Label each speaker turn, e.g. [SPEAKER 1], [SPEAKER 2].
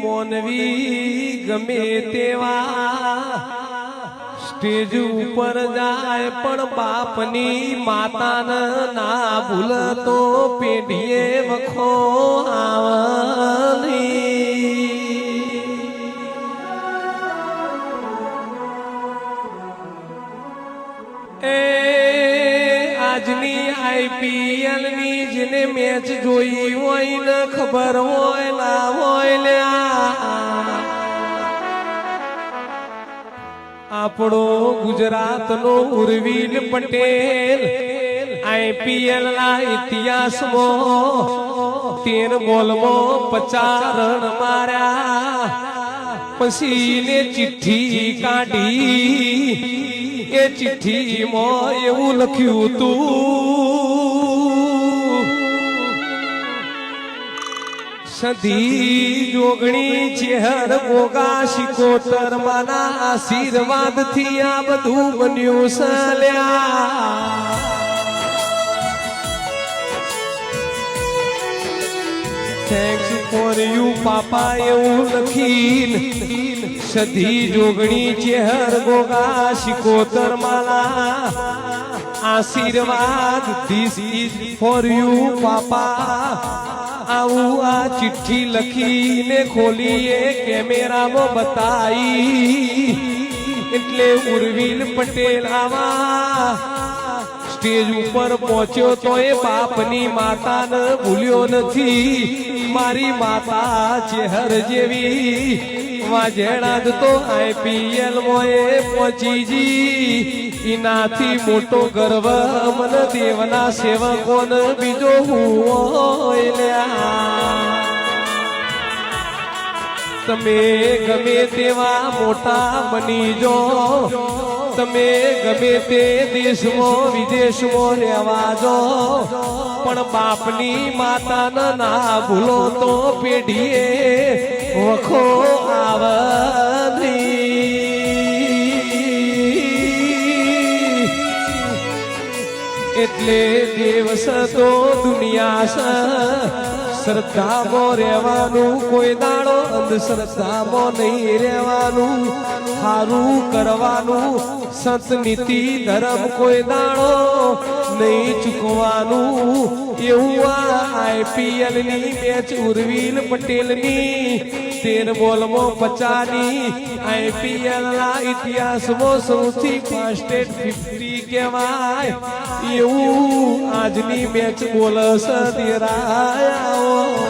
[SPEAKER 1] મોનવી ગમે તેવા સ્ટેજ ઉપર જાય પણ બાપની માતાને ના ભૂલતો પેઢીએ વખો આવની એ આજની આઈપીએલ ની જેને મેચ જોઈ હોય ને ખબર હોય ના હોય લ્યા આપણો ગુજરાતનો ઉર્વિલ પટેલ આઈપીએલ ના ઇતિહાસમાં 13 બોલમાં 50 રન માર્યા પછી ને ચિઠ્ઠી કાઢી એ ચિઠ્ઠીમાં એવું લખ્યું તું સધી જોગણી ચેહર ગોગા શિકોતર માના આશીર્વાદ થી આ બધું બન્યું સલ્યા થેન્ક્સ ફોર યુ પાપા એવું લખીન સધી જોગણી ચેહર ગોગા શિકોતર માલા આશીર્વાદ ધીસ ઇઝ ફોર યુ પાપા આવું આ ચિઠ્ઠી લખીને ખોલીએ કેમેરામાં બતાઈ એટલે ઉર્વિલ પટેલ આવા સ્ટેજ ઉપર પહોંચ્યો તો એ બાપની માતાને ભૂલ્યો નથી મારી માતા ચેહર જેવી વાજેણા જ તો આઈપીએલ મોએ પહોંચી જી એનાથી મોટો ગર્વ મન દેવના સેવકોને બીજો હોય તમે ગમે તેવા મોટા બની જો તમે ગમે તે દેશમાં વિદેશમાં રહેવા જો પણ બાપની માતાને ના ભૂલો તો પેઢીએ વખો આવની એટલે દિવસ તો દુનિયા શ્રદ્ધામાં રહેવાનું કોઈ દાડો અંધશ્રદ્ધામાં નહીં રહેવાનું સારું કરવાનું સંત નીતિ ધર્મ કોઈ દાડો નહીં ચૂકવાનું એવું આ આઈપીએલ ની મેચ ઉર્વિલ પટેલ ની 13 બોલમાં 50 ની આઈપીએલ ના ઇતિહાસમાં સૌથી ફાસ્ટેસ્ટ 50 કહેવાય એવું આજની મેચ બોલસ તેરાયા